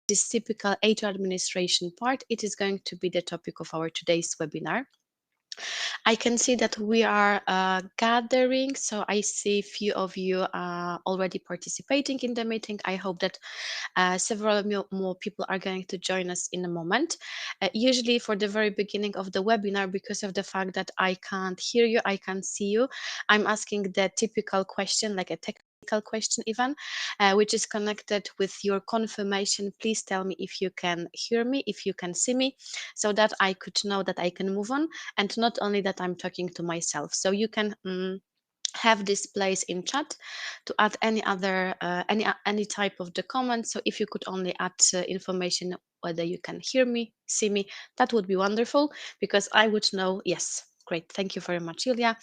this typical HR administration part, it is going to be the topic of our today's webinar. I can see that we are gathering, so I see few of you already participating in the meeting. I hope that several more people are going to join us in a moment. Usually for the very beginning of the webinar, because of the fact that I can't hear you, I can't see you, I'm asking the typical question, like a technical question even, which is connected with your confirmation. Please tell me if you can hear me, if you can see me, so that I could know that I can move on, and not only that I'm talking to myself. So you can have this place in chat to add any other any type of the comment. So if you could only add information whether you can hear me, see me, that would be wonderful, because I would know. Yes, great, thank you very much, Julia.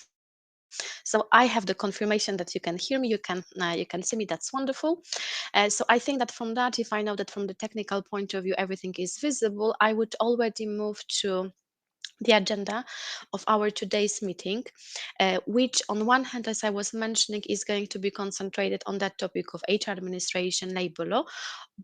So I have the confirmation that you can hear me, you can see me. That's wonderful. So I think that from that, if I know that from the technical point of view everything is visible, I would already move to the agenda of our today's meeting, which on one hand, as I was mentioning, is going to be concentrated on that topic of HR administration, labor law.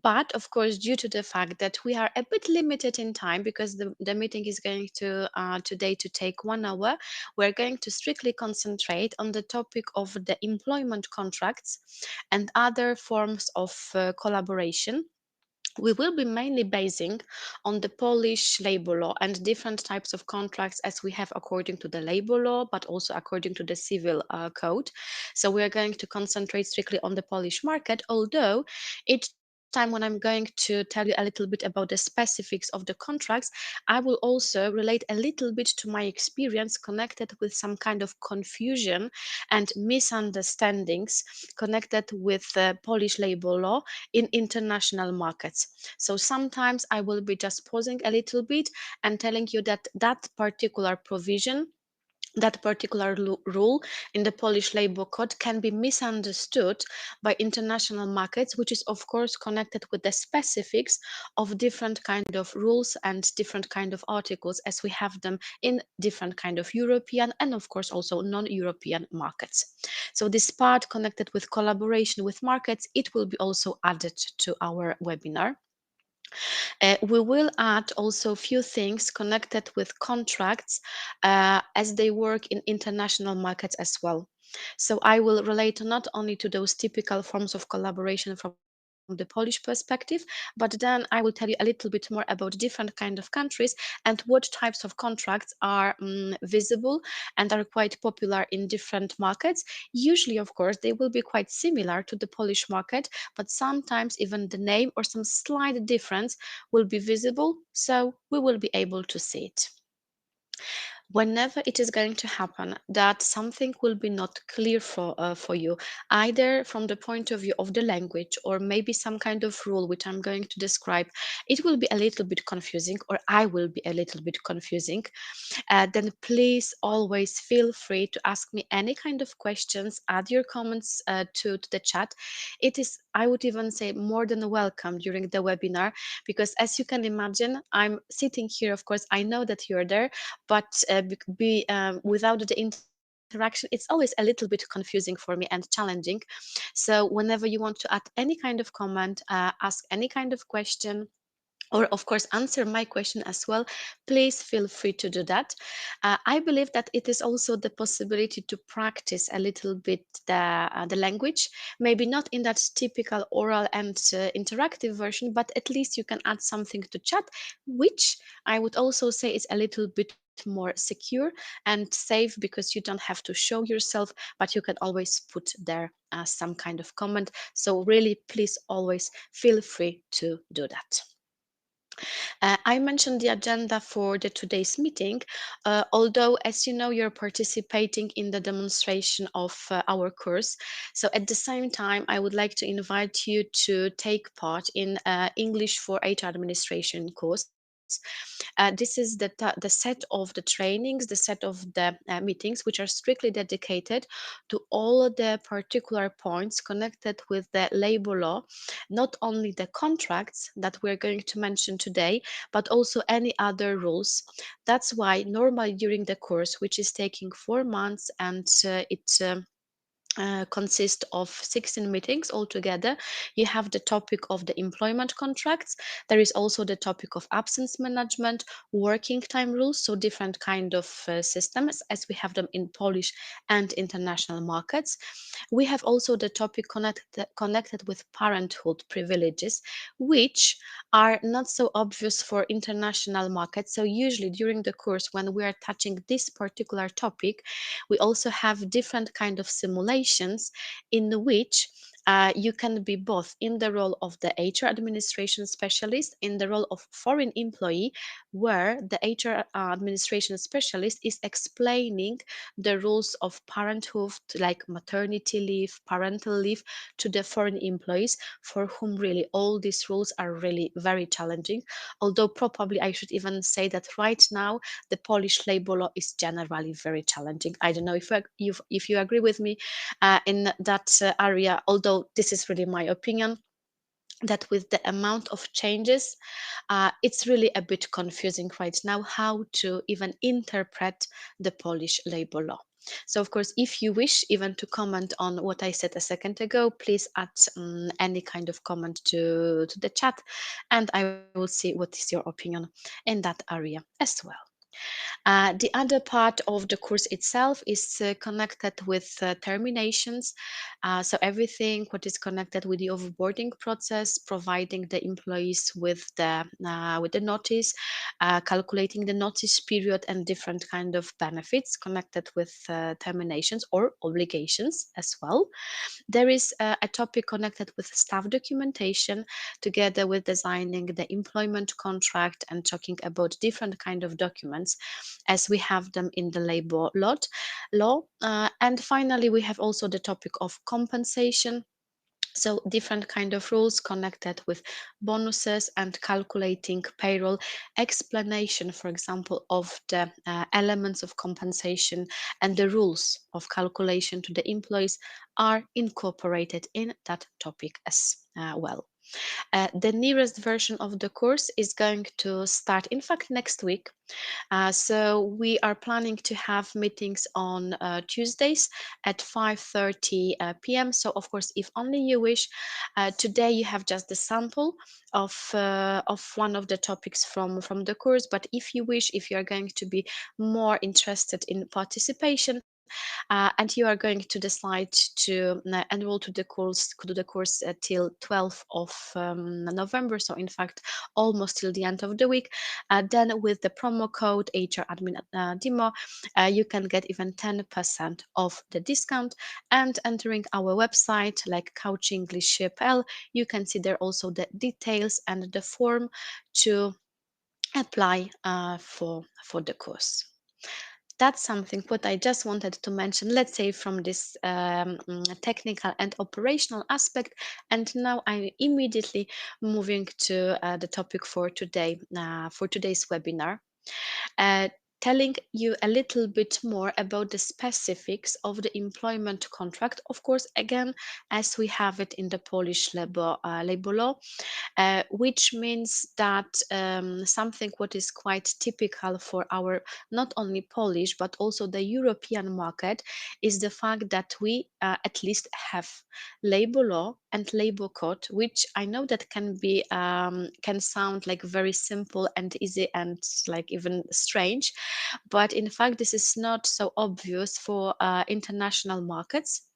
But of course, due to the fact that we are a bit limited in time, because the meeting is going to today to take 1 hour, we're going to strictly concentrate on the topic of the employment contracts and other forms of collaboration. We will be mainly basing on the Polish labor law and different types of contracts as we have according to the labor law, but also according to the civil code. So we are going to concentrate strictly on the Polish market, although each time when I'm going to tell you a little bit about the specifics of the contracts, I will also relate a little bit to my experience connected with some kind of confusion and misunderstandings connected with Polish labor law in international markets. So sometimes I will be just pausing a little bit and telling you that that particular provision, that particular rule in the Polish labor code can be misunderstood by international markets, which is of course connected with the specifics of different kind of rules and different kind of articles as we have them in different kind of European and of course also non-European markets. So this part connected with collaboration with markets, it will be also added to our webinar. We will add also a few things connected with contracts as they work in international markets as well. So I will relate not only to those typical forms of collaboration from the Polish perspective, but then I will tell you a little bit more about different kind of countries and what types of contracts are visible and are quite popular in different markets. Usually, of course, they will be quite similar to the Polish market, but sometimes even the name or some slight difference will be visible, so we will be able to see it. Whenever it is going to happen that something will be not clear for you, either from the point of view of the language or maybe some kind of rule which I'm going to describe, it will be a little bit confusing, or I will be a little bit confusing, then please always feel free to ask me any kind of questions, add your comments to the chat. It is, I would even say, more than welcome during the webinar, because as you can imagine, I'm sitting here, of course, I know that you're there, but without the interaction, it's always a little bit confusing for me and challenging. So whenever you want to add any kind of comment, ask any kind of question, or of course answer my question as well, please feel free to do that. I believe that it is also the possibility to practice a little bit the language, maybe not in that typical oral and interactive version, but at least you can add something to chat, which I would also say is a little bit more secure and safe, because you don't have to show yourself, but you can always put there some kind of comment. So really, please always feel free to do that. I mentioned the agenda for the today's meeting, although as you know, you're participating in the demonstration of our course. So at the same time, I would like to invite you to take part in English for HR administration course. This is the set of the trainings, the set of the meetings, which are strictly dedicated to all the particular points connected with the labor law, not only the contracts that we're going to mention today, but also any other rules. That's why normally during the course, which is taking 4 months, and consist of 16 meetings altogether. You have the topic of the employment contracts. There is also the topic of absence management, working time rules, so different kind of systems as we have them in Polish and international markets. We have also the topic connected with parenthood privileges, which are not so obvious for international markets. So usually during the course when we are touching this particular topic, we also have different kind of simulations in which you can be both in the role of the HR administration specialist, in the role of foreign employee, where the HR administration specialist is explaining the rules of parenthood, like maternity leave, parental leave, to the foreign employees for whom really all these rules are really very challenging. Although probably I should even say that right now the Polish labor law is generally very challenging. I don't know if you agree with me in that area, although this is really my opinion, that with the amount of changes, it's really a bit confusing right now how to even interpret the Polish labor law. So, of course, if you wish even to comment on what I said a second ago, please add any kind of comment to the chat, and I will see what is your opinion in that area as well. The other part of the course itself is connected with terminations. So everything what is connected with the offboarding process, providing the employees with the notice, calculating the notice period, and different kind of benefits connected with terminations or obligations as well. There is a topic connected with staff documentation, together with designing the employment contract and talking about different kind of documents as we have them in the labor law. And finally, we have also the topic of compensation, so different kind of rules connected with bonuses and calculating payroll, explanation, for example, of the elements of compensation and the rules of calculation to the employees are incorporated in that topic as well. The nearest version of the course is going to start, in fact, next week. So we are planning to have meetings on Tuesdays at 5:30 p.m. So of course, if only you wish, today you have just the sample of one of the topics from the course. But if you wish, if you are going to be more interested in participation, and you are going to decide to enroll to the course till 12th of November, so in fact almost till the end of the week, then with the promo code HR admin demo, you can get even 10% of the discount. And entering our website like coachenglish.pl, you can see there also the details and the form to apply for the course. That's something what I just wanted to mention, let's say from this technical and operational aspect. And now I'm immediately moving to the topic for today's webinar, uh, telling you a little bit more about the specifics of the employment contract, of course, again, as we have it in the Polish labor law, which means that something what is quite typical for our not only Polish but also the European market is the fact that we at least have labor law and labor code, which I know that can sound like very simple and easy and like even strange, but in fact this is not so obvious for international markets.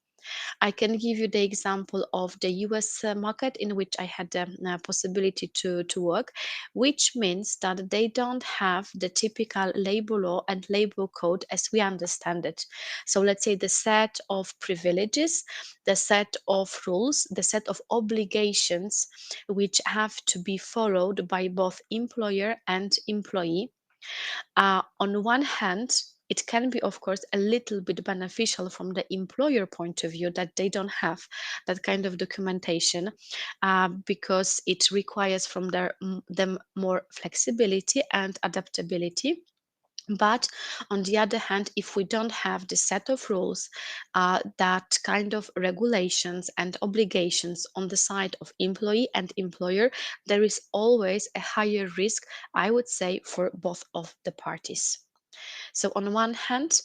I can give you the example of the US market in which I had the possibility to work, which means that they don't have the typical labor law and labor code as we understand it. So let's say the set of privileges, the set of rules, the set of obligations which have to be followed by both employer and employee. On one hand, it can be, of course, a little bit beneficial from the employer point of view that they don't have that kind of documentation, because it requires from them more flexibility and adaptability. But on the other hand, if we don't have the set of rules, that kind of regulations and obligations on the side of employee and employer, there is always a higher risk, I would say, for both of the parties. So on one hand,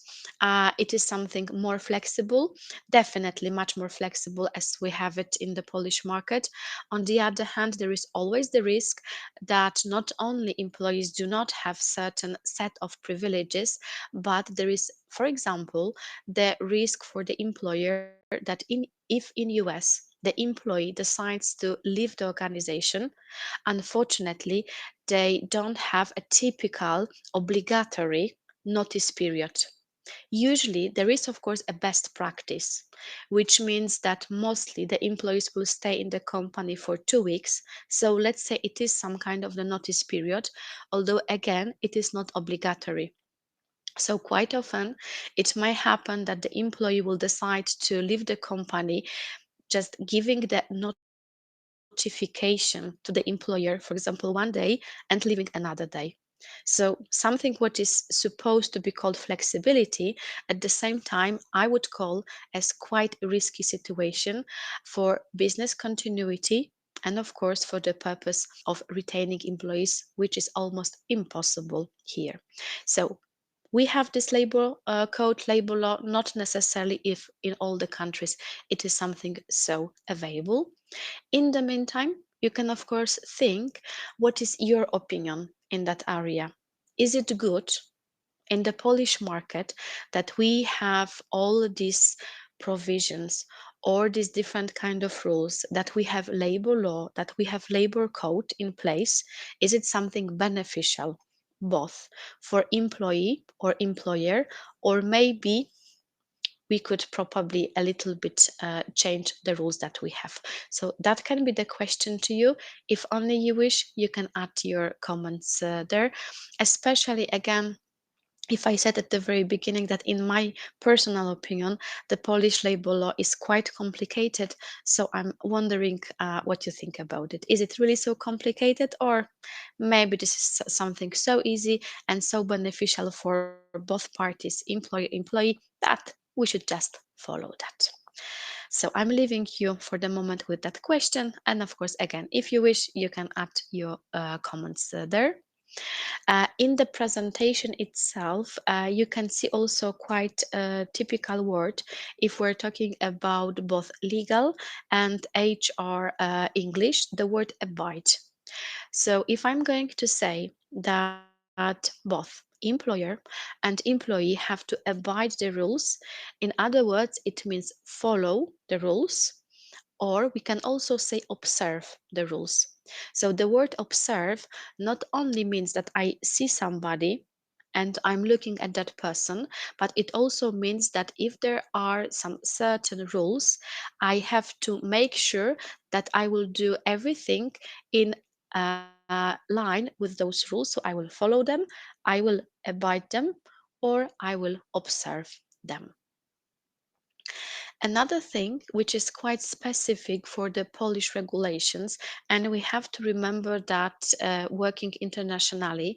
it is something more flexible, definitely much more flexible as we have it in the Polish market. On the other hand, there is always the risk that not only employees do not have certain set of privileges, but there is, for example, the risk for the employer that if in US the employee decides to leave the organization, unfortunately, they don't have a typical obligatory notice period. Usually, there is, of course, a best practice, which means that mostly the employees will stay in the company for 2 weeks. So, let's say it is some kind of the notice period, although, again, it is not obligatory. So, quite often, it might happen that the employee will decide to leave the company, just giving the notification to the employer, for example, one day and leaving another day. So, something what is supposed to be called flexibility, at the same time, I would call as quite a risky situation for business continuity and, of course, for the purpose of retaining employees, which is almost impossible here. So, we have this labor code, labor law, not necessarily if in all the countries it is something so available. In the meantime, you can, of course, think what is your opinion in that area? Is it good in the Polish market that we have all these provisions or these different kind of rules, that we have labor law, that we have labor code in place? Is it something beneficial both for employee or employer, or maybe we could probably a little bit change the rules that we have? So that can be the question to you. If only you wish, you can add your comments there. Especially, again, if I said at the very beginning that in my personal opinion, the Polish labor law is quite complicated. So I'm wondering what you think about it. Is it really so complicated, or maybe this is something so easy and so beneficial for both parties, employee, that we should just follow that? So I'm leaving you for the moment with that question. And of course, again, if you wish, you can add your comments there. In the presentation itself, you can see also quite a typical word if we're talking about both legal and HR English, the word abide. So if I'm going to say that both employer and employee have to abide the rules, in other words, it means follow the rules, or we can also say observe the rules. So the word observe not only means that I see somebody and I'm looking at that person, but it also means that if there are some certain rules, I have to make sure that I will do everything in line with those rules. So I will follow them, I will abide them, or I will observe them. Another thing which is quite specific for the Polish regulations, and we have to remember that working internationally,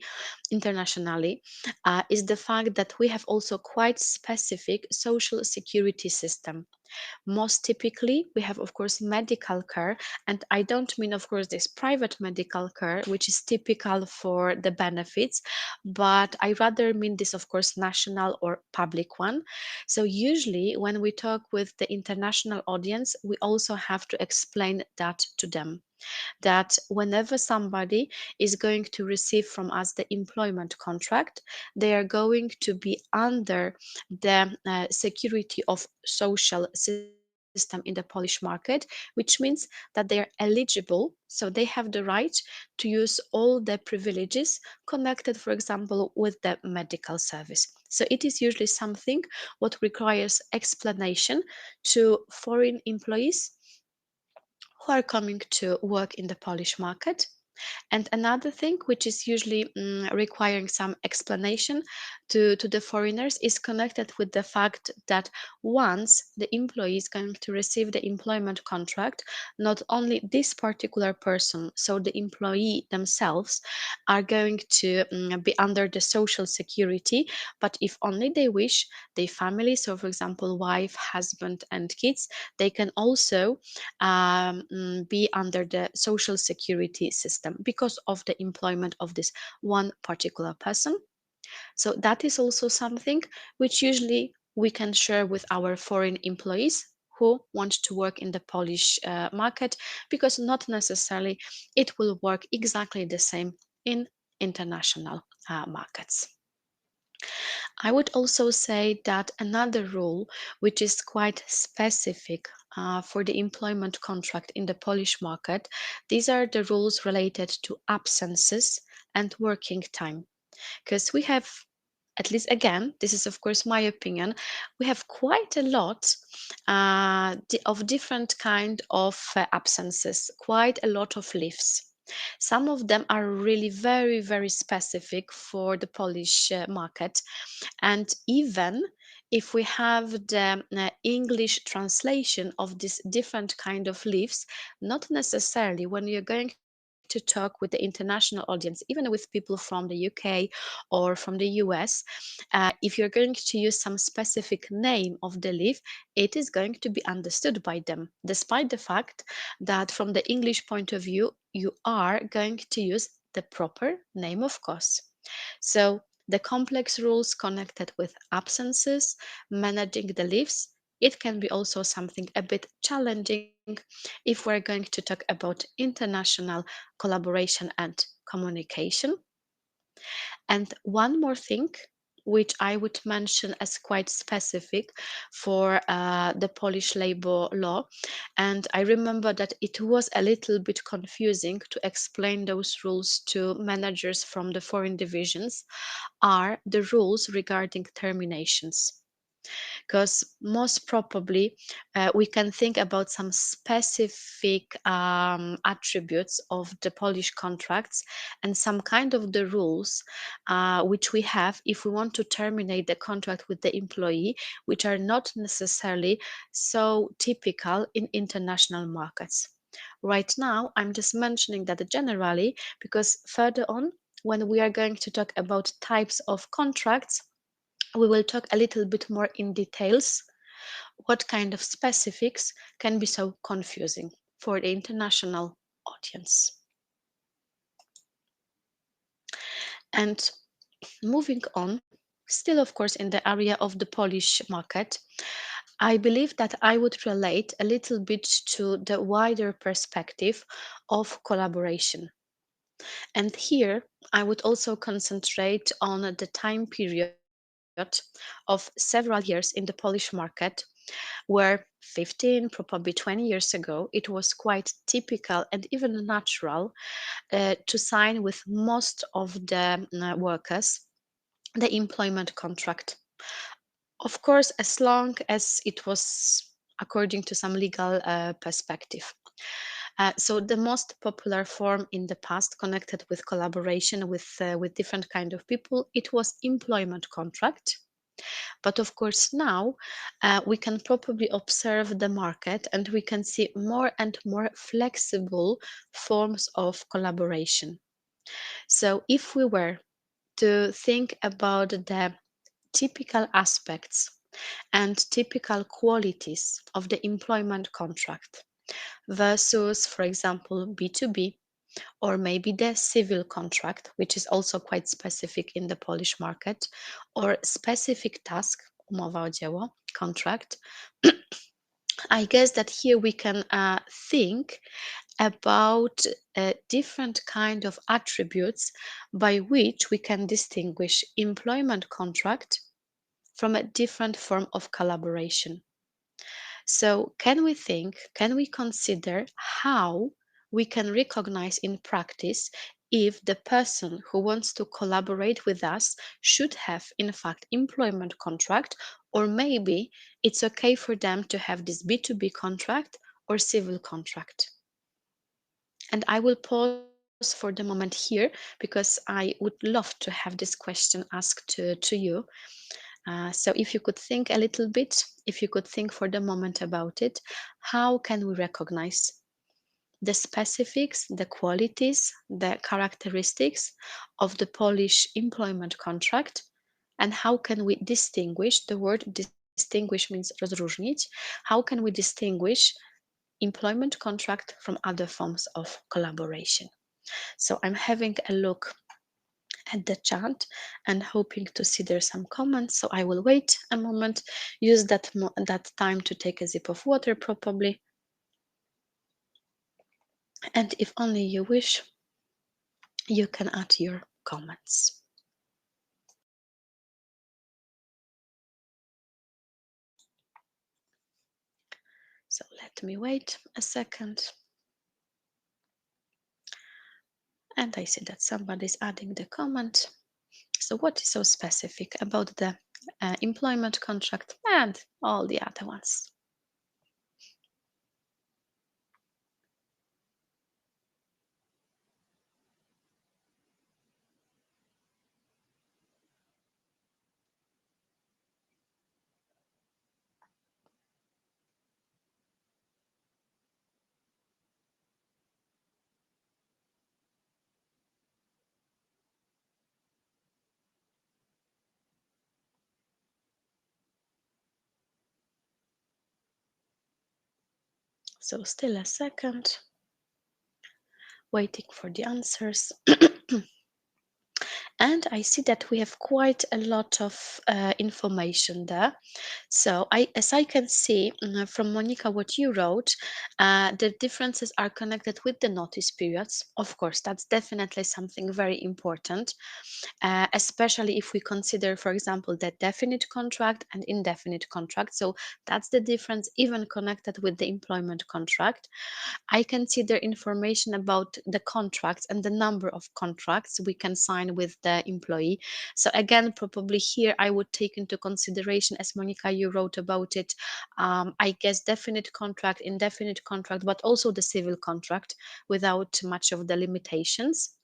is the fact that we have also quite specific social security system. Most typically, we have, of course, medical care, and I don't mean, of course, this private medical care, which is typical for the benefits, but I rather mean this, of course, national or public one. So, usually, when we talk with the international audience, we also have to explain that to them, that whenever somebody is going to receive from us the employment contract, they are going to be under the security of social system in the Polish market, which means that they are eligible, so they have the right to use all the privileges connected, for example, with the medical service. So it is usually something what requires explanation to foreign employees who are coming to work in the Polish market. And another thing, which is usually requiring some explanation to the foreigners, is connected with the fact that once the employee is going to receive the employment contract, not only this particular person, so the employee themselves, are going to be under the social security, but if only they wish, their family, so for example, wife, husband, and kids, they can also be under the social security system because of the employment of this one particular person. So that is also something which usually we can share with our foreign employees who want to work in the Polish market, because not necessarily it will work exactly the same in international markets. I would also say that another rule which is quite specific for the employment contract in the Polish market, these are the rules related to absences and working time, because we have, at least again, this is of course my opinion, we have quite a lot of different kind of absences, quite a lot of leaves. Some of them are really very specific for the Polish market, and even if we have the English translation of these different kind of leaves, not necessarily when you're going to talk with the international audience, even with people from the UK or from the US, if you're going to use some specific name of the leaf, it is going to be understood by them, despite the fact that from the English point of view, you are going to use the proper name, of course. So the complex rules connected with absences, managing the leaves, it can be also something a bit challenging if we're going to talk about international collaboration and communication. And one more thing, which I would mention as quite specific for the Polish labor law, and I remember that it was a little bit confusing to explain those rules to managers from the foreign divisions, are the rules regarding terminations, because most probably we can think about some specific attributes of the Polish contracts and some kind of the rules which we have if we want to terminate the contract with the employee, which are not necessarily so typical in international markets. Right now, I'm just mentioning that generally, because further on, when we are going to talk about types of contracts, we will talk a little bit more in details what kind of specifics can be so confusing for the international audience. And moving on, still of course in the area of the Polish market, I believe that I would relate a little bit to the wider perspective of collaboration. And here I would also concentrate on the time period of several years in the Polish market, where 15, probably 20 years ago, it was quite typical and even natural to sign with most of the workers the employment contract. Of course, as long as it was according to some legal perspective. So the most popular form in the past connected with collaboration with different kind of people, it was employment contract. But of course, now we can probably observe the market and we can see more and more flexible forms of collaboration. So if we were to think about the typical aspects and typical qualities of the employment contract versus, for example, B2B, or maybe the civil contract, which is also quite specific in the Polish market, or specific task, umowa o dzieło, contract. I guess that here we can think about different kind of attributes by which we can distinguish employment contract from a different form of collaboration. So can we consider how we can recognize in practice if the person who wants to collaborate with us should have in fact employment contract, or maybe it's okay for them to have this B2B contract or civil contract. And I will pause for the moment here because I would love to have this question asked to you. So if you could think a little bit, if you could think for the moment about it, how can we recognize the specifics, the qualities, the characteristics of the Polish employment contract, and how can we distinguish, the word distinguish means rozróżnić, how can we distinguish employment contract from other forms of collaboration? So I'm having a look at the chat and hoping to see there some comments. So I will wait a moment, use that time to take a sip of water probably. And if only you wish, you can add your comments. So let me wait a second. And I see that somebody's adding the comment. So what is so specific about the employment contract and all the other ones? So still a second, waiting for the answers. And I see that we have quite a lot of information there. So as I can see from Monica, what you wrote, the differences are connected with the notice periods. Of course, that's definitely something very important, especially if we consider, for example, the definite contract and indefinite contract. So that's the difference, even connected with the employment contract. I can see the information about the contracts and the number of contracts we can sign with the employee. So again, probably here I would take into consideration, as Monica, you wrote about it, I guess definite contract, indefinite contract, but also the civil contract without much of the limitations.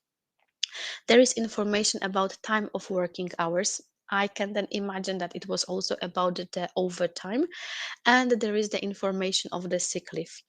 There is information about time of working hours. I can then imagine that it was also about the overtime, and there is the information of the sick leave.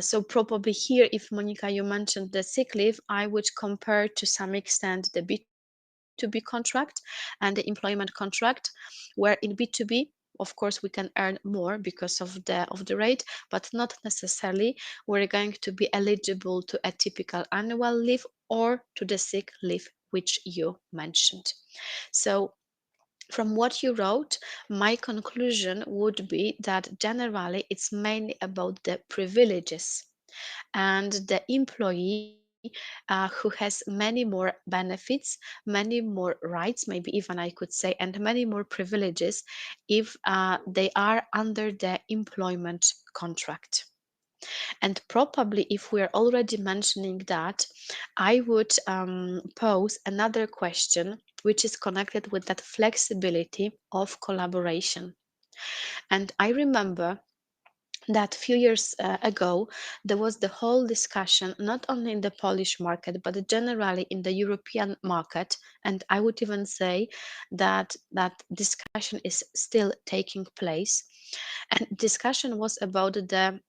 So probably here, if Monica, you mentioned the sick leave, I would compare to some extent the B2B contract and the employment contract, where in B2B, of course, we can earn more because of the rate, but not necessarily we're going to be eligible to a typical annual leave or to the sick leave which you mentioned. So from what you wrote, my conclusion would be that generally it's mainly about the privileges, and the employee who has many more benefits, many more rights, maybe even I could say, and many more privileges if they are under the employment contract. And probably, if we're already mentioning that, I would pose another question, which is connected with that flexibility of collaboration. And I remember that few years ago there was the whole discussion, not only in the Polish market but generally in the European market, and I would even say that that discussion is still taking place. And discussion was about the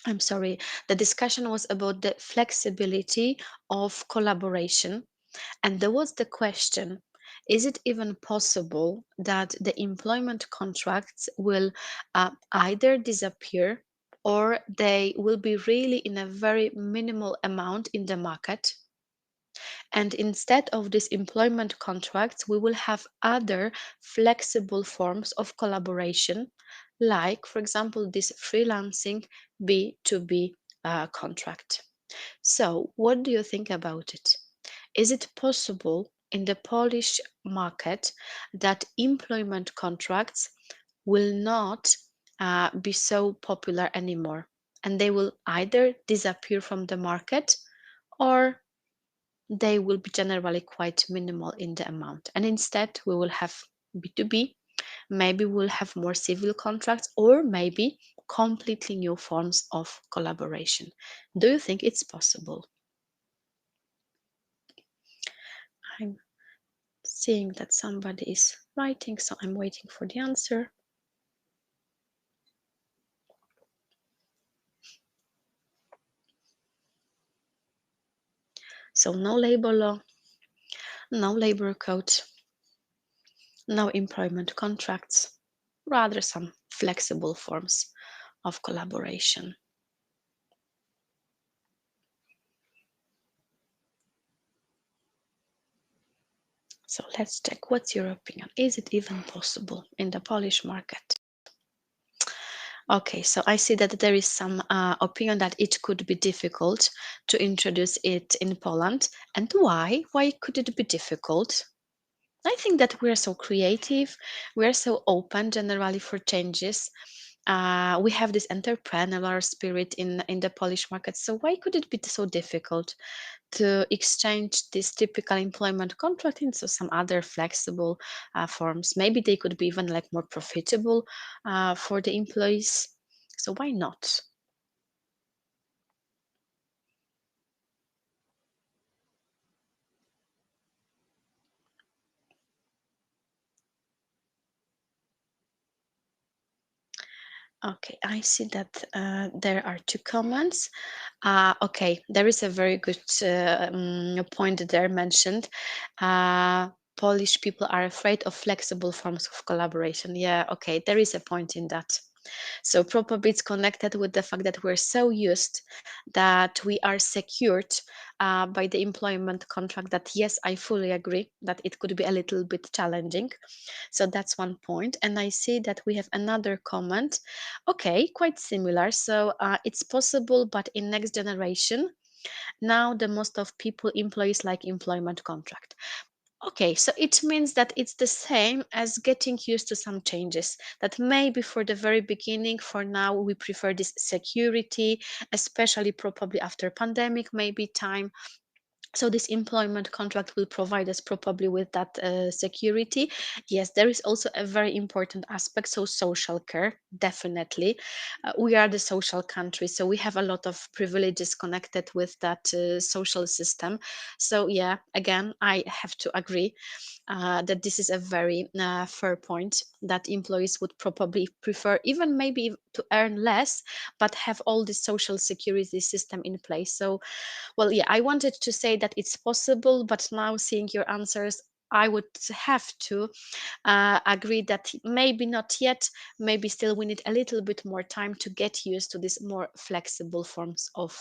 I'm sorry, the discussion was about the flexibility of collaboration. And there was the question, is it even possible that the employment contracts will either disappear or they will be really in a very minimal amount in the market? And instead of these employment contracts, we will have other flexible forms of collaboration, like, for example, this freelancing B2B contract. So, what do you think about it? Is it possible in the Polish market that employment contracts will not be so popular anymore, and they will either disappear from the market or they will be generally quite minimal in the amount, and instead we will have B2B, maybe we'll have more civil contracts, or maybe completely new forms of collaboration? Do you think it's possible? I'm seeing that somebody is writing, so I'm waiting for the answer. So no labor law, no labor code, no employment contracts, rather some flexible forms of collaboration. So let's check. What's your opinion? Is it even possible in the Polish market? Okay, so I see that there is some opinion that it could be difficult to introduce it in Poland. And why? Why could it be difficult? I think that we're so creative, we're so open generally for changes. We have this entrepreneurial spirit in the Polish market. So why could it be so difficult to exchange this typical employment contract into some other flexible forms? Maybe they could be even like more profitable for the employees. So why not? Okay, I see that there are two comments. Okay, there is a very good point there mentioned. Uh, Polish people are afraid of flexible forms of collaboration. Yeah, okay, there is a point in that. So probably it's connected with the fact that we're so used that we are secured by the employment contract that yes, I fully agree that it could be a little bit challenging. So that's one point. And I see that we have another comment. Okay, quite similar. So it's possible, but in next generation, now the most of people employees like employment contract. Okay, so it means that it's the same as getting used to some changes. That maybe for the very beginning, for now, we prefer this security, especially probably after pandemic, maybe time. So this employment contract will provide us probably with that security. Yes, there is also a very important aspect, so social care, definitely. We are the social country, so we have a lot of privileges connected with that social system. So yeah, again, I have to agree that this is a very fair point, that employees would probably prefer even maybe to earn less but have all the social security system in place. So well, yeah, I wanted to say that it's possible, but now seeing your answers, I would have to agree that maybe not yet, maybe still we need a little bit more time to get used to these more flexible forms of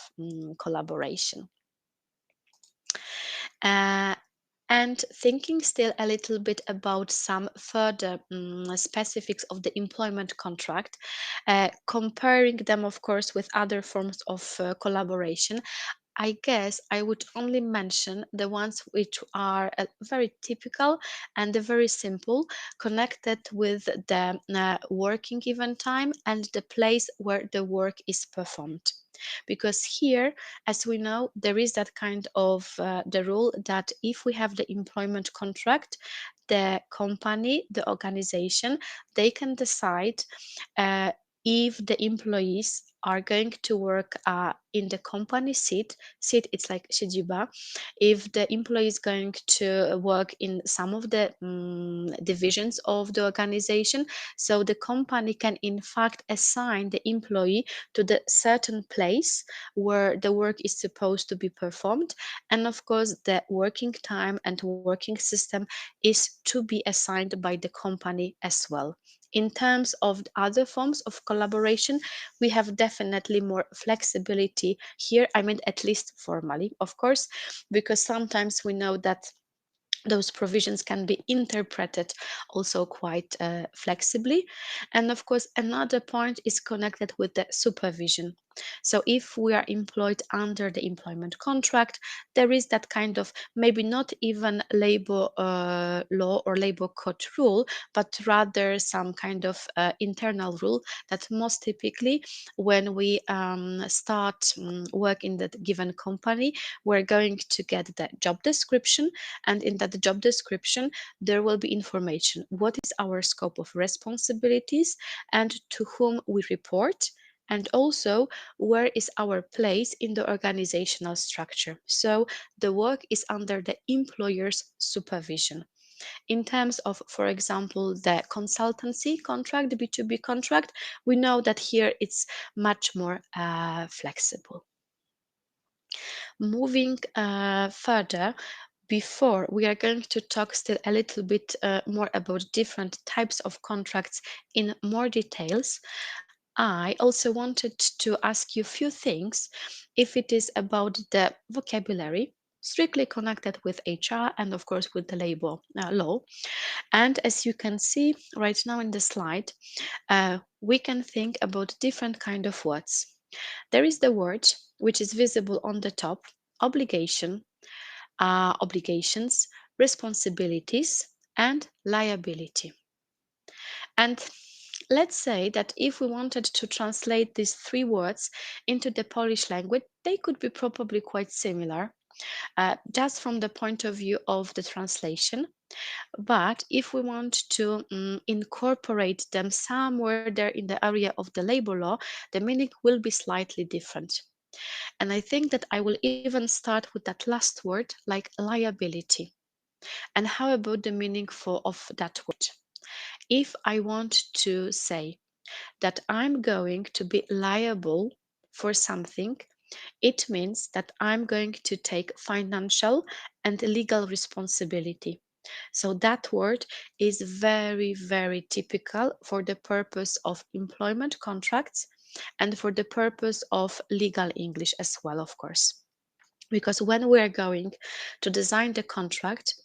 collaboration. Uh, and thinking still a little bit about some further specifics of the employment contract, comparing them, of course, with other forms of collaboration, I guess I would only mention the ones which are very typical and very simple, connected with the working event time and the place where the work is performed. Because here, as we know, there is that kind of the rule that if we have the employment contract, the company, the organization, they can decide uh, if the employees are going to work in the company seat, it's like siedziba, if the employee is going to work in some of the divisions of the organization, so the company can in fact assign the employee to the certain place where the work is supposed to be performed. And of course the working time and working system is to be assigned by the company as well. In terms of other forms of collaboration, we have definitely more flexibility here. I mean, at least formally, of course, because sometimes we know that those provisions can be interpreted also quite flexibly. And of course, another point is connected with the supervision. So if we are employed under the employment contract, there is that kind of maybe not even labor law or labor code rule, but rather some kind of internal rule that most typically when we start work in that given company, we're going to get the job description, and in that job description there will be information what is our scope of responsibilities and to whom we report, and also where is our place in the organizational structure. So the work is under the employer's supervision. In terms of, for example, the consultancy contract, the B2B contract, we know that here it's much more flexible. Moving further, before we are going to talk still a little bit more about different types of contracts in more details, I also wanted to ask you a few things if it is about the vocabulary. strictly connected with HR and of course with the labor law. And as you can see right now in the slide, we can think about different kind of words. There is the word which is visible on the top, obligation, obligations, responsibilities, and liability. And let's say that if we wanted to translate these three words into the Polish language, they could be probably quite similar, just from the point of view of the translation. But if we want to incorporate them somewhere there in the area of the labor law, the meaning will be slightly different. And I think that I will even start with that last word, like liability. And how about the meaning of that word? If I want to say that I'm going to be liable for something, it means that I'm going to take financial and legal responsibility. So that word is very, very typical for the purpose of employment contracts and for the purpose of legal English as well, of course. Because when we are going to design the contract,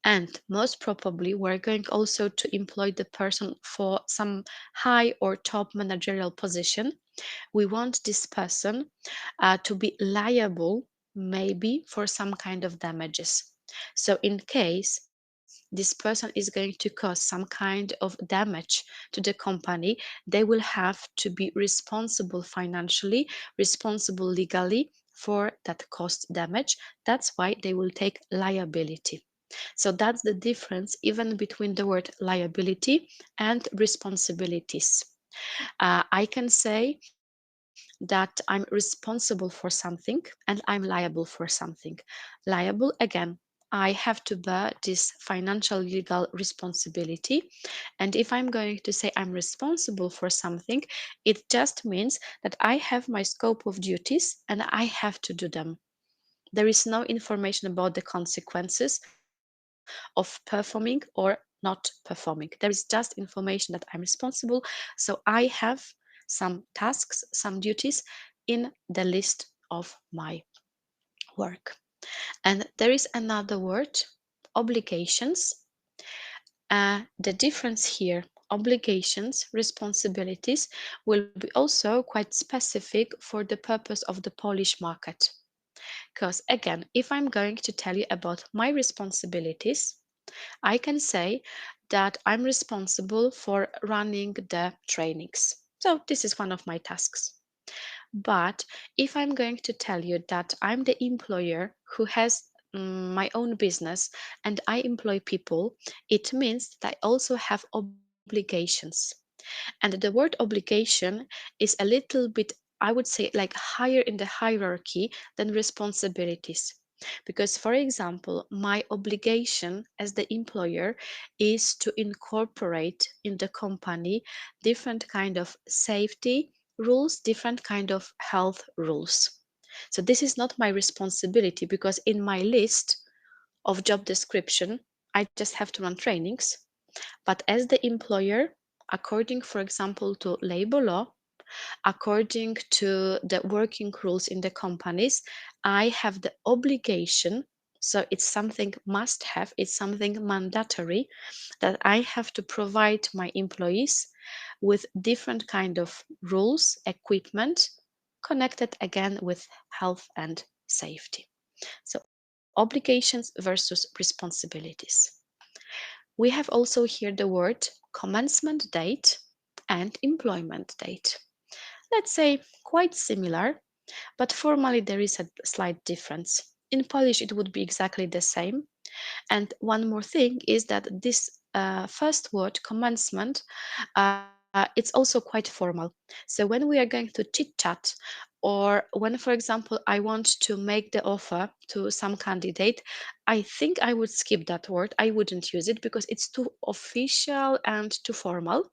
and most probably we're going also to employ the person for some high or top managerial position, we want this person to be liable maybe for some kind of damages. So in case this person is going to cause some kind of damage to the company, they will have to be responsible financially, responsible legally for that cost damage. That's why they will take liability. So that's the difference even between the word liability and responsibilities. I can say that I'm responsible for something and I'm liable for something. Liable, again, I have to bear this financial legal responsibility. And if I'm going to say I'm responsible for something, it just means that I have my scope of duties and I have to do them. There is no information about the consequences of performing or not performing. There is just information that I'm responsible. So I have some tasks, some duties in the list of my work. And there is another word, obligations. The difference here, obligations, responsibilities, will be also quite specific for the purpose of the Polish market. Because again, if I'm going to tell you about my responsibilities, I can say that I'm responsible for running the trainings. So this is one of my tasks. But if I'm going to tell you that I'm the employer who has my own business and I employ people, it means that I also have obligations. And the word obligation is a little bit, I would say, like higher in the hierarchy than responsibilities. Because, for example, my obligation as the employer is to incorporate in the company different kind of safety rules, different kind of health rules. So this is not my responsibility because in my list of job description, I just have to run trainings. But as the employer, according, for example, to labor law, according to the working rules in the companies, I have the obligation. So it's something must have, it's something mandatory that I have to provide my employees with different kind of rules, equipment connected again with health and safety. So obligations versus responsibilities. We have also here the word commencement date and employment date. Let's say quite similar, but formally there is a slight difference. In Polish, it would be exactly the same. And one more thing is that this first word, commencement, it's also quite formal. So when we are going to chit chat, or when, for example, I want to make the offer to some candidate, I think I would skip that word. I wouldn't use it because it's too official and too formal.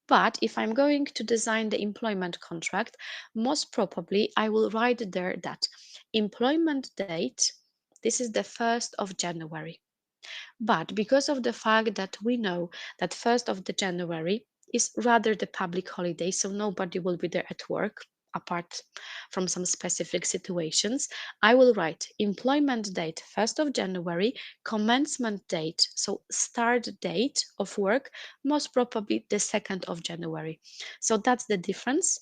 But if I'm going to design the employment contract, most probably I will write there that employment date, this is the 1st of January. But because of the fact that we know that 1st of the January is rather the public holiday, so nobody will be there at work, apart from some specific situations, I will write employment date 1st of January, commencement date, so start date of work, most probably the 2nd of January. So that's the difference.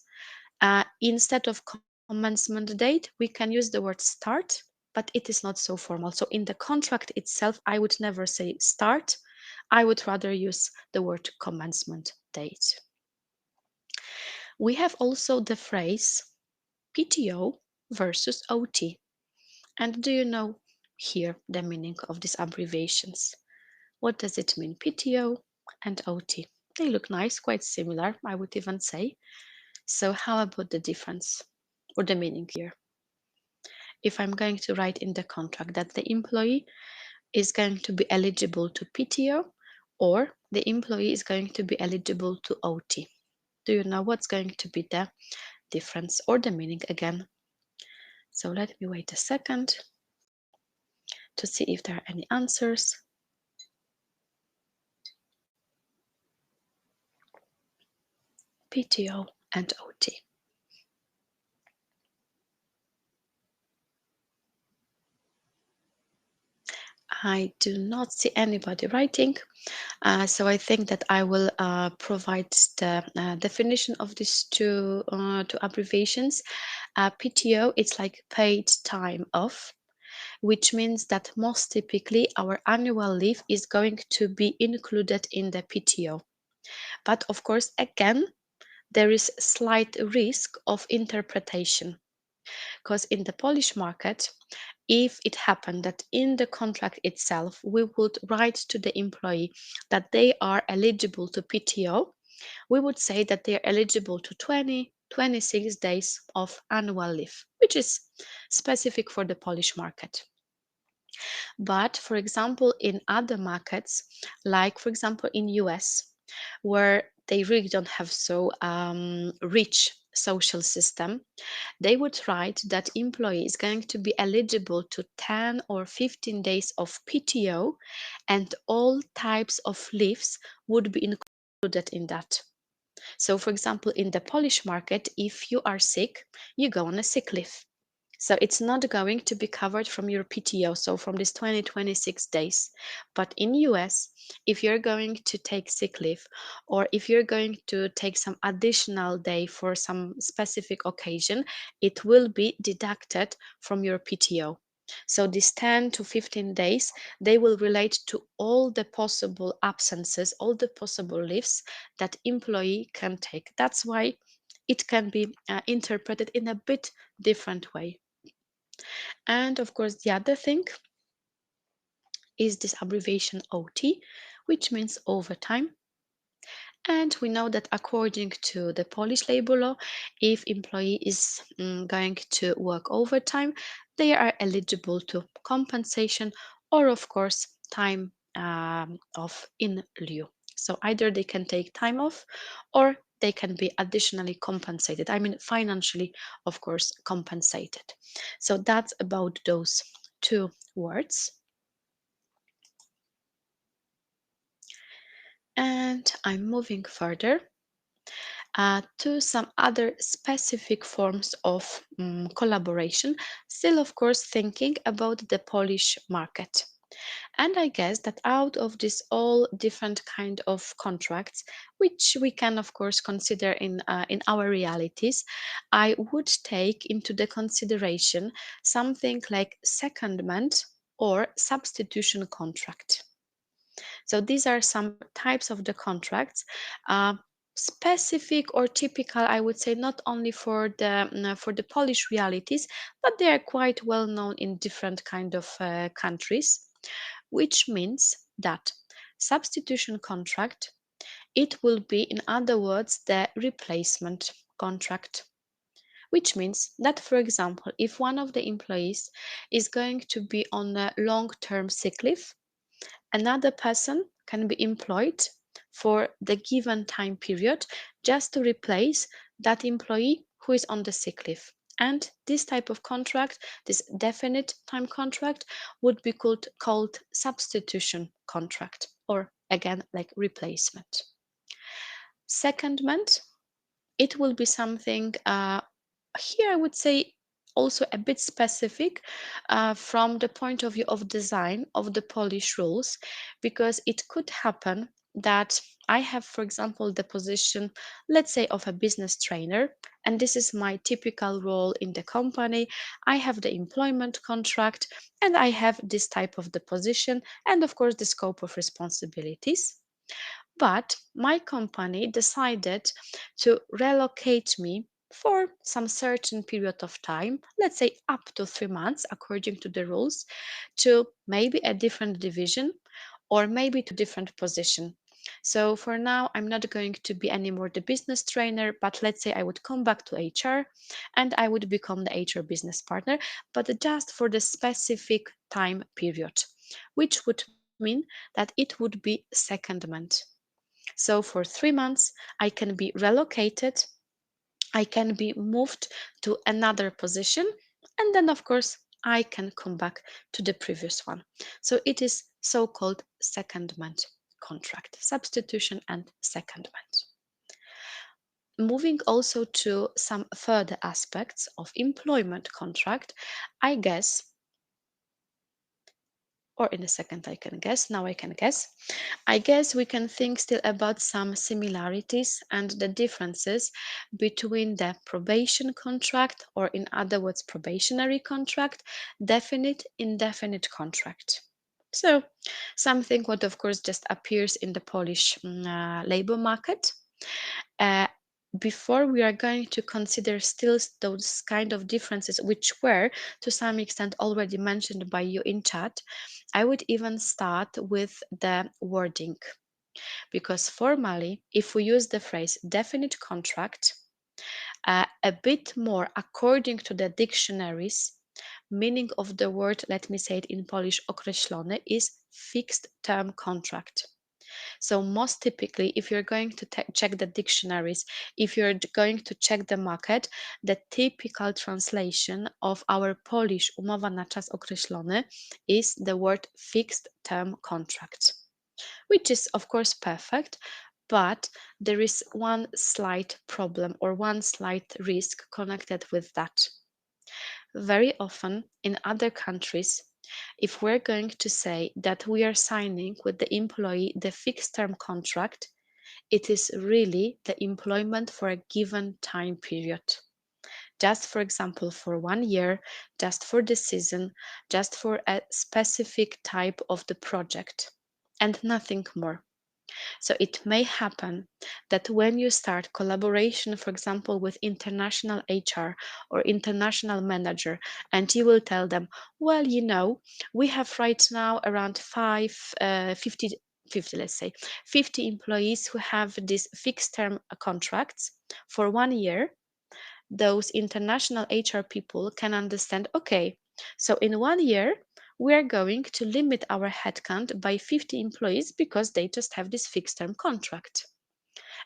Instead of commencement date, we can use the word start, but it is not so formal. So in the contract itself, I would never say start. I would rather use the word commencement date. We have also the phrase PTO versus OT. And do you know here the meaning of these abbreviations? What does it mean, PTO and OT? They look nice, quite similar, I would even say. So how about the difference or the meaning here? If I'm going to write in the contract that the employee is going to be eligible to PTO or the employee is going to be eligible to OT, do you know what's going to be the difference or the meaning again? So let me wait a second to see if there are any answers. PTO and OT. I do not see anybody writing, so I think that I will provide the definition of these two abbreviations. PTO, it's like paid time off, which means that most typically our annual leave is going to be included in the PTO. But of course, again, there is slight risk of interpretation, because in the Polish market, if it happened that in the contract itself we would write to the employee that they are eligible to PTO, we would say that they are eligible to 26 days of annual leave, which is specific for the Polish market. But for example, in other markets, like for example in US, where they really don't have so rich social system, they would write that employee is going to be eligible to 10 or 15 days of PTO, and all types of leaves would be included in that. So for example, in the Polish market, if you are sick, you go on a sick leave. So it's not going to be covered from your PTO, so from this 26 days. But in US, if you're going to take sick leave or if you're going to take some additional day for some specific occasion, it will be deducted from your PTO. So these 10 to 15 days, they will relate to all the possible absences, all the possible leaves that employee can take. That's why it can be interpreted in a bit different way. And of course, the other thing is this abbreviation OT, which means overtime. And we know that according to the Polish labor law, if employee is going to work overtime, they are eligible to compensation or, of course, time off in lieu. So either they can take time off or they can be additionally compensated. I mean, financially, of course, compensated. So that's about those two words. And I'm moving further to some other specific forms of collaboration, still, of course, thinking about the Polish market. And I guess that out of this all different kind of contracts, which we can of course consider in our realities, I would take into the consideration something like secondment or substitution contract. So these are some types of the contracts. Specific or typical, I would say, not only for the Polish realities, but they are quite well known in different kind of countries, which means that substitution contract, it will be, in other words, the replacement contract, which means that, for example, if one of the employees is going to be on a long-term sick leave, another person can be employed for the given time period just to replace that employee who is on the sick leave. And this type of contract, this definite time contract, would be called substitution contract, or again, like replacement. Secondment, it will be something Here I would say also a bit specific from the point of view of design of the Polish rules, because it could happen that I have, for example, the position, let's say, of a business trainer, and this is my typical role in the company. I have the employment contract and I have this type of the position and, of course, the scope of responsibilities. But my company decided to relocate me for some certain period of time, let's say up to 3 months, according to the rules, to maybe a different division or maybe to different position. So for now, I'm not going to be anymore the business trainer, but let's say I would come back to HR and I would become the HR business partner, but just for the specific time period, which would mean that it would be secondment. So for 3 months, I can be relocated, I can be moved to another position, and then, of course, I can come back to the previous one. So it is so called secondment contract, substitution and secondment. Moving also to some further aspects of employment contract, I guess, or in a second I can guess, now I can guess. I guess we can think still about some similarities and the differences between the probation contract, or in other words, probationary contract, definite, indefinite contract. So, something what of course just appears in the Polish labor market. Uh, Before we are going to consider still those kind of differences, which were to some extent already mentioned by you in chat, I would even start with the wording, because formally, if we use the phrase definite contract, a bit more according to the dictionaries, meaning of the word, let me say it in Polish, określony, is fixed term contract. So most typically, if you're going to check the dictionaries, if you're going to check the market, the typical translation of our Polish umowa na czas określony is the word fixed term contract, which is of course perfect, but there is one slight problem or one slight risk connected with that. Very often in other countries, if we're going to say that we are signing with the employee the fixed term contract, it is really the employment for a given time period. Just, for example, for 1 year, just for the season, just for a specific type of the project, and nothing more. So it may happen that when you start collaboration, for example, with international HR or international manager, and you will tell them, well, we have right now around 50, let's say, 50 employees who have these fixed term contracts for 1 year. Those international HR people can understand, okay, so in 1 year, we are going to limit our headcount by 50 employees because they just have this fixed term contract.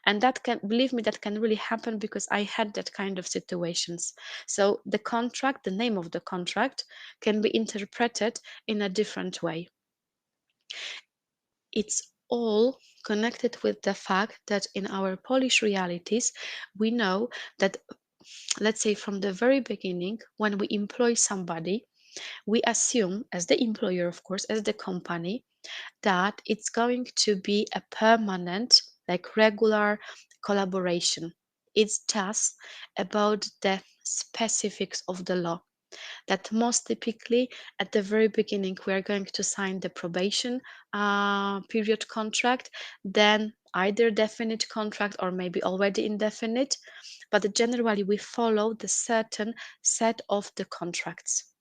And that can, believe me, that can really happen because I had that kind of situations. So the contract, the name of the contract, can be interpreted in a different way. It's all connected with the fact that in our Polish realities, we know that, let's say, from the very beginning, when we employ somebody, we assume, as the employer, of course, as the company, that it's going to be a permanent, like regular collaboration. It's just about the specifics of the law, that most typically at the very beginning we are going to sign the probation period contract, then either definite contract or maybe already indefinite, but generally we follow the certain set of the contracts.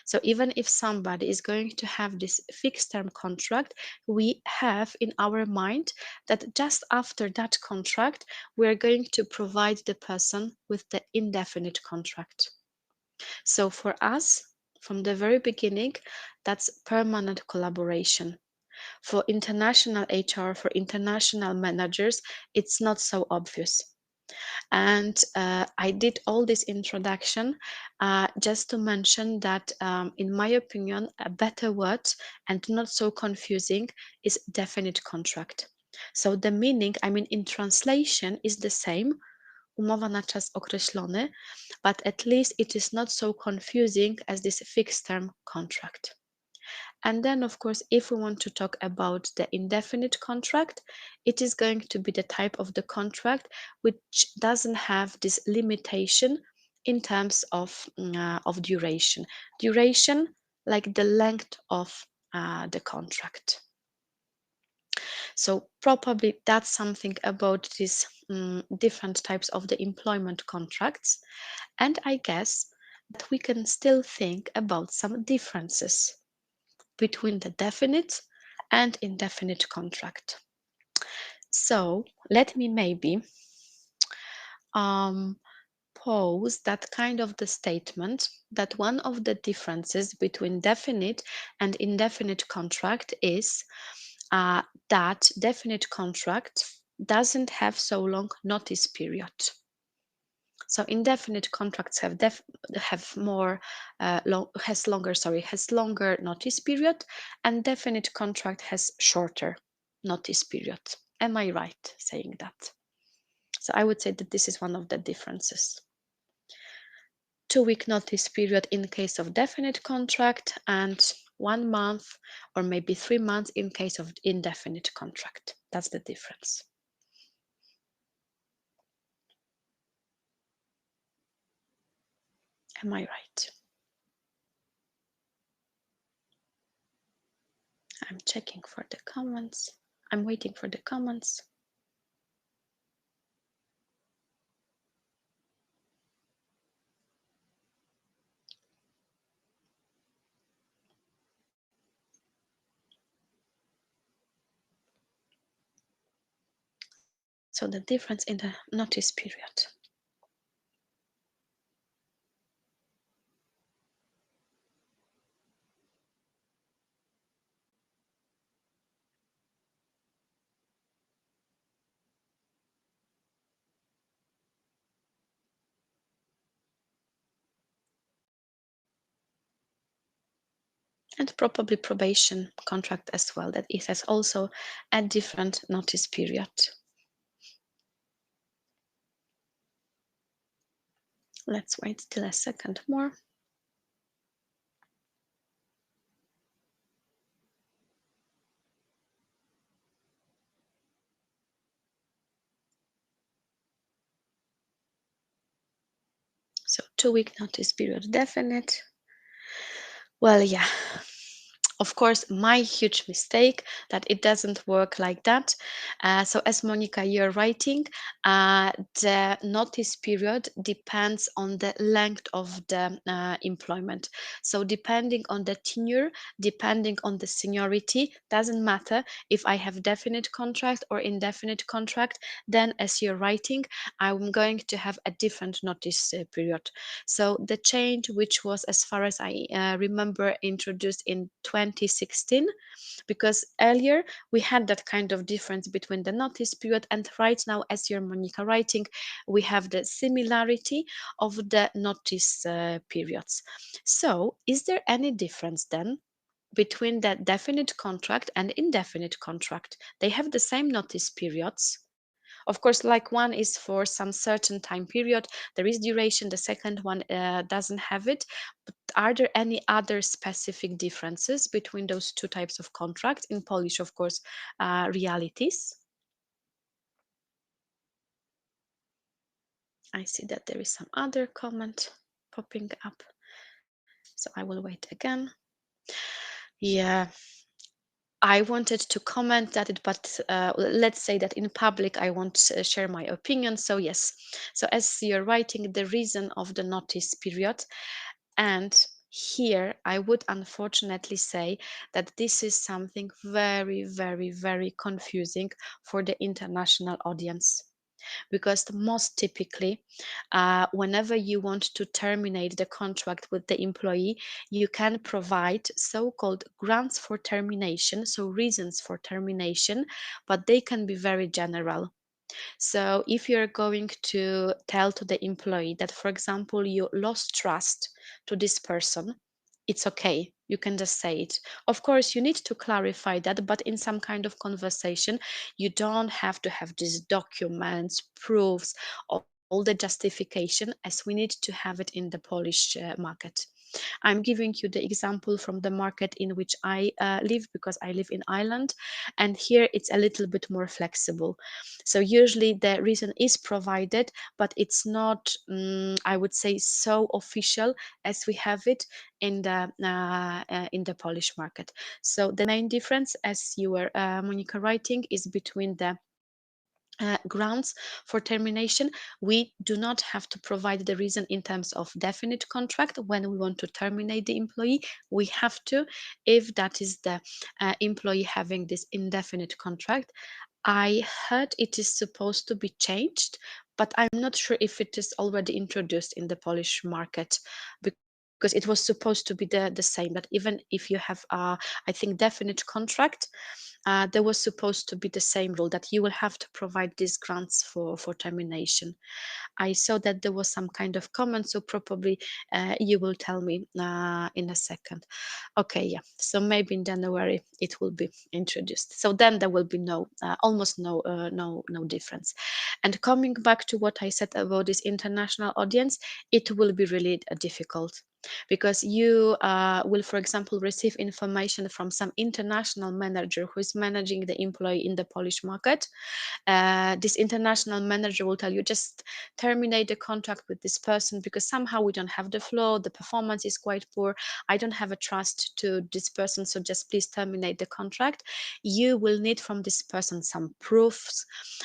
So even if somebody is going to have this fixed term contract, we have in our mind that just after that contract, we are going to provide the person with the indefinite contract. So for us, from the very beginning, that's permanent collaboration. For international HR, for international managers, it's not so obvious. And I did all this introduction just to mention that, in my opinion, a better word and not so confusing is definite contract. So the meaning, I mean, in translation is the same umowa na czas określony, but at least it is not so confusing as this fixed term contract. And then, of course, if we want to talk about the indefinite contract, it is going to be the type of the contract which doesn't have this limitation in terms of duration. Duration, like the length of the contract. So probably that's something about these different types of the employment contracts. And I guess that we can still think about some differences between the definite and indefinite contract. So let me maybe pose that kind of the statement that one of the differences between definite and indefinite contract is that definite contract doesn't have so long notice period. So indefinite contracts have more has longer notice period, and definite contract has shorter notice period. Am I right saying that? So I would say that this is one of the differences. 2-week notice period in case of definite contract, and 1 month or maybe 3 months in case of indefinite contract. That's the difference. Am I right? I'm checking for the comments. I'm waiting for the comments. So the difference in the notice period. And probably probation contract as well, that it has also a different notice period. Let's wait till a second more. So 2-week notice period definite. Well, yeah, of course, my huge mistake that it doesn't work like that. So as Monica, you're writing, the notice period depends on the length of the employment. So depending on the tenure, depending on the seniority, doesn't matter if I have definite contract or indefinite contract, then as you're writing, I'm going to have a different notice period. So the change, which was, as far as I remember, introduced in 2016, because earlier we had that kind of difference between the notice period, and right now, as you're, Monica, writing, we have the similarity of the notice periods. So is there any difference then between the definite contract and indefinite contract? They have the same notice periods. Of course, like one is for some certain time period, there is duration, the second one doesn't have it. But are there any other specific differences between those two types of contracts? In Polish, of course, realities. I see that there is some other comment popping up, so I will wait again. Yeah, I wanted to comment that it, but let's say that in public I won't share my opinion. So yes, so as you're writing, the reason of the notice period, and here I would unfortunately say that this is something very, very, very confusing for the international audience, because most typically, whenever you want to terminate the contract with the employee, you can provide so-called grounds for termination, so reasons for termination, but they can be very general. So if you're going to tell to the employee that, for example, you lost trust to this person, it's okay. You can just say it. Of course, you need to clarify that, but in some kind of conversation, you don't have to have these documents, proofs of all the justification as we need to have it in the Polish market. I'm giving you the example from the market in which I live, because I live in Ireland, and here it's a little bit more flexible. So usually the reason is provided, but it's not, I would say, so official as we have it in the Polish market. So the main difference, as you were Monica writing, is between the grounds for termination. We do not have to provide the reason in terms of definite contract when we want to terminate the employee. We have to if that is the employee having this indefinite contract. I heard it is supposed to be changed, but I'm not sure if it is already introduced in the Polish market, because it was supposed to be the same. That even if you have I think definite contract, there was supposed to be the same rule that you will have to provide these grants for termination. I saw that there was some kind of comment, so probably you will tell me in a second. Okay, yeah. So maybe in January it will be introduced. So then there will be almost no difference. And coming back to what I said about this international audience, it will be really difficult, because you will, for example, receive information from some international manager who is managing the employee in the Polish market. This international manager will tell you, just terminate the contract with this person because somehow we don't have the flow, the performance is quite poor, I don't have a trust to this person, so just please terminate the contract. You will need from this person some proofs,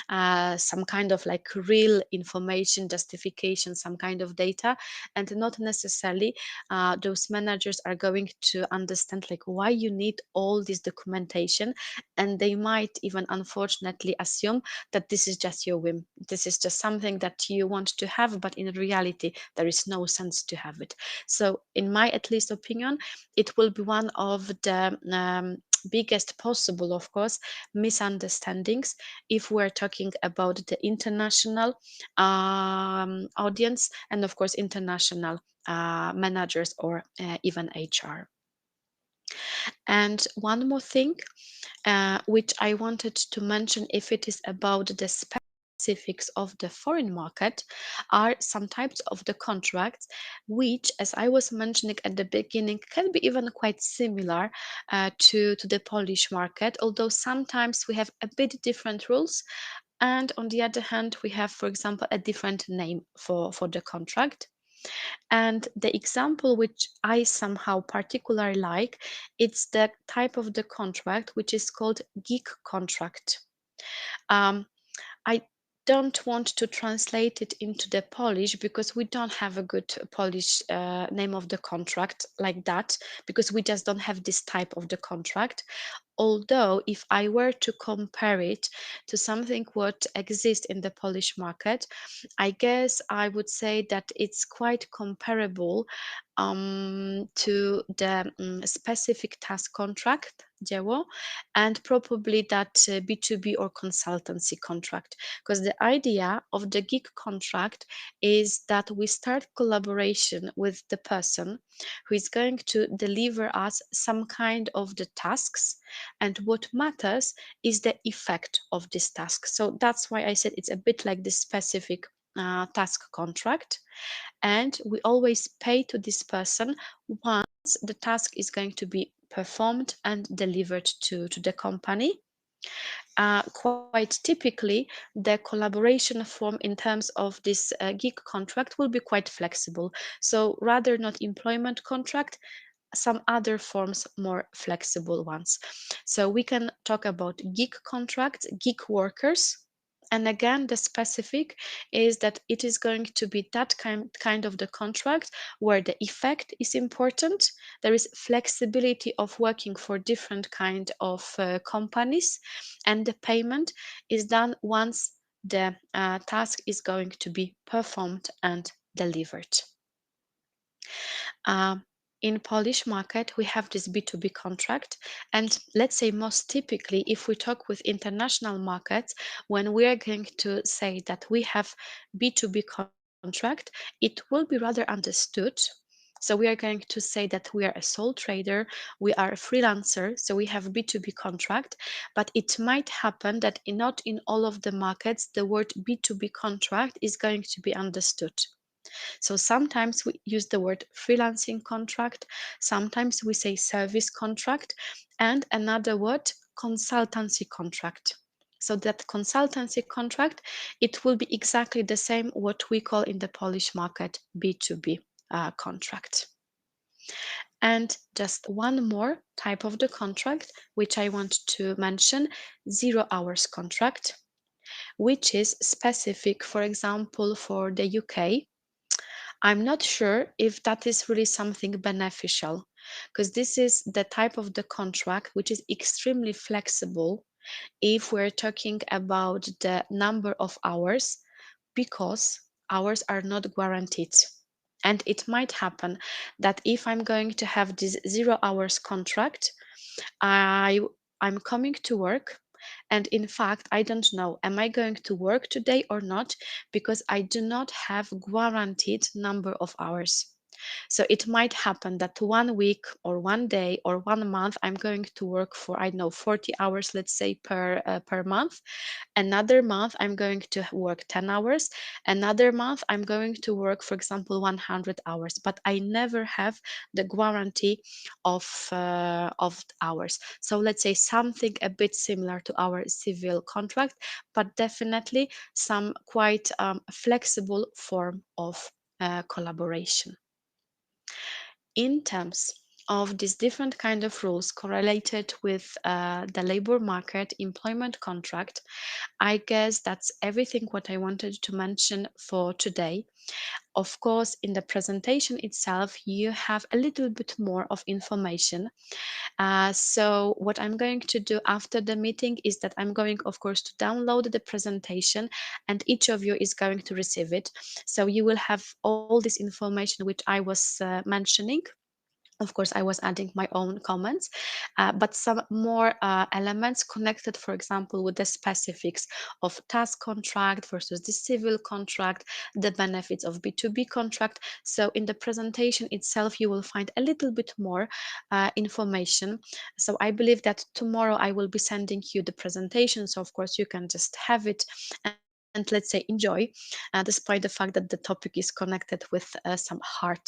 some kind of like real information, justification, some kind of data, and not necessarily those managers are going to understand like why you need all this documentation, and they might even unfortunately assume that this is just your whim, this is just something that you want to have, but in reality there is no sense to have it. So in my at least opinion, it will be one of the biggest possible, of course, misunderstandings if we're talking about the international audience, and of course international managers or even HR. And one more thing which I wanted to mention, if it is about the specifics of the foreign market, are some types of the contracts which, as I was mentioning at the beginning, can be even quite similar to the Polish market, although sometimes we have a bit different rules. And on the other hand, we have, for example, a different name for the contract. And the example which I somehow particularly like, it's the type of the contract which is called gig contract. Um, I don't want to translate it into the Polish because we don't have a good Polish name of the contract like that, because we just don't have this type of the contract. Although if I were to compare it to something what exists in the Polish market, I guess I would say that it's quite comparable to the specific task contract, dzieło, and probably that B2B or consultancy contract. Because the idea of the gig contract is that we start collaboration with the person who is going to deliver us some kind of the tasks, and what matters is the effect of this task. So that's why I said it's a bit like this specific task contract, and we always pay to this person once the task is going to be performed and delivered to the company. Quite typically, the collaboration form in terms of this gig contract will be quite flexible. So rather not employment contract, some other forms, more flexible ones. So we can talk about gig contracts, gig workers. And again, the specific is that it is going to be that kind of the contract where the effect is important. There is flexibility of working for different kind of companies, and the payment is done once the task is going to be performed and delivered. Um, in Polish market, we have this B2B contract, and let's say most typically, if we talk with international markets, when we are going to say that we have B2B contract, it will be rather understood. So we are going to say that we are a sole trader, we are a freelancer, so we have B2B contract, but it might happen that not in all of the markets the word B2B contract is going to be understood. So sometimes we use the word freelancing contract, sometimes we say service contract, and another word, consultancy contract. So that consultancy contract, it will be exactly the same what we call in the Polish market B2B contract. And just one more type of the contract, which I want to mention, 0 hours contract, which is specific, for example, for the UK. I'm not sure if that is really something beneficial, because this is the type of the contract which is extremely flexible if we're talking about the number of hours, because hours are not guaranteed. And it might happen that if I'm going to have this 0 hours contract, I I'm coming to work, and in fact I don't know am I going to work today or not, because I do not have guaranteed number of hours. So it might happen that 1 week or 1 day or 1 month I'm going to work for, I don't know, 40 hours, let's say, per month. Another month I'm going to work 10 hours. Another month I'm going to work, for example, 100 hours, but I never have the guarantee of hours. So let's say something a bit similar to our civil contract, but definitely some quite flexible form of collaboration. In terms of these different kind of rules correlated with the labor market employment contract, I guess that's everything what I wanted to mention for today. Of course, in the presentation itself, you have a little bit more of information. So what I'm going to do after the meeting is that I'm going, of course, to download the presentation, and each of you is going to receive it. So you will have all this information which I was mentioning. Of course, I was adding my own comments, but some more elements connected, for example, with the specifics of task contract versus the civil contract, the benefits of B2B contract. So in the presentation itself, you will find a little bit more information. So I believe that tomorrow I will be sending you the presentation. So of course, you can just have it and, let's say, enjoy, despite the fact that the topic is connected with some hard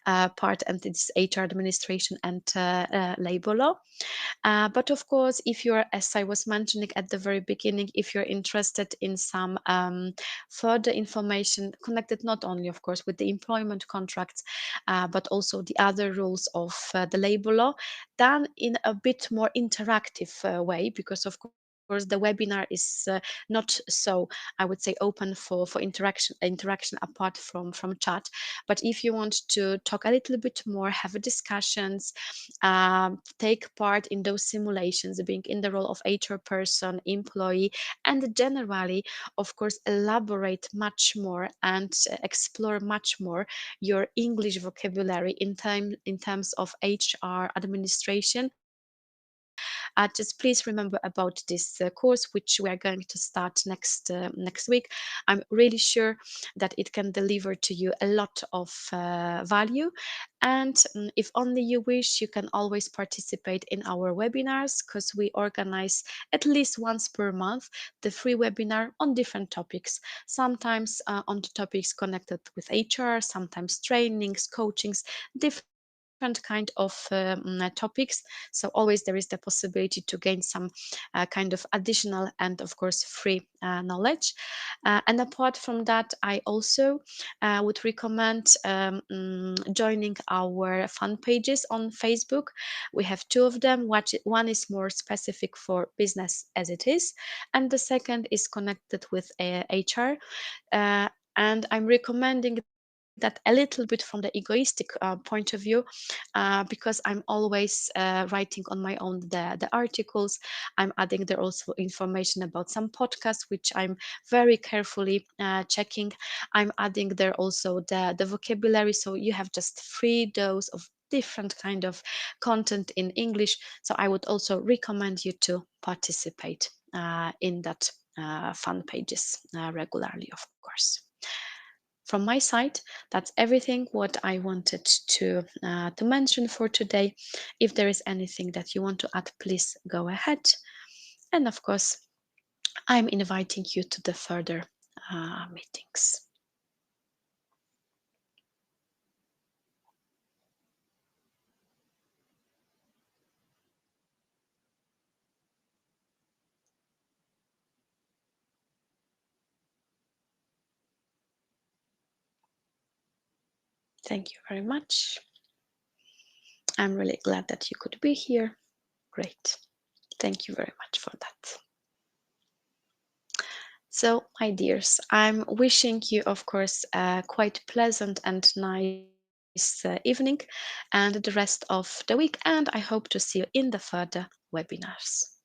part, and it's HR administration and labor law. But of course, if you're, as I was mentioning at the very beginning, if you're interested in some further information connected not only, of course, with the employment contracts, but also the other rules of the labor law, done in a bit more interactive way, because of course the webinar is not so, I would say, open for interaction apart from chat. But if you want to talk a little bit more, have discussions, take part in those simulations, being in the role of HR person, employee, and generally, of course, elaborate much more and explore much more your English vocabulary in terms of HR administration, just please remember about this course, which we are going to start next week. I'm really sure that it can deliver to you a lot of value. And if only you wish, you can always participate in our webinars, because we organize at least once per month the free webinar on different topics. Sometimes on the topics connected with HR, sometimes trainings, coachings, different kind of topics. So always there is the possibility to gain some kind of additional and, of course, free knowledge. And apart from that, I also would recommend joining our fan pages on Facebook. We have two of them. One is more specific for business as it is, and the second is connected with HR. Uh, and I'm recommending that a little bit from the egoistic point of view, because I'm always writing on my own the articles. I'm adding there also information about some podcasts, which I'm very carefully checking. I'm adding there also the vocabulary, so you have just 3 dose of different kind of content in English. So I would also recommend you to participate in that fan pages regularly, of course. from my side, that's everything what I wanted to mention for today. If there is anything that you want to add, please go ahead. And of course, I'm inviting you to the further meetings. Thank you very much. I'm really glad that you could be here. Great. Thank you very much for that. So, my dears, I'm wishing you, of course, a quite pleasant and nice evening and the rest of the week. And I hope to see you in the further webinars.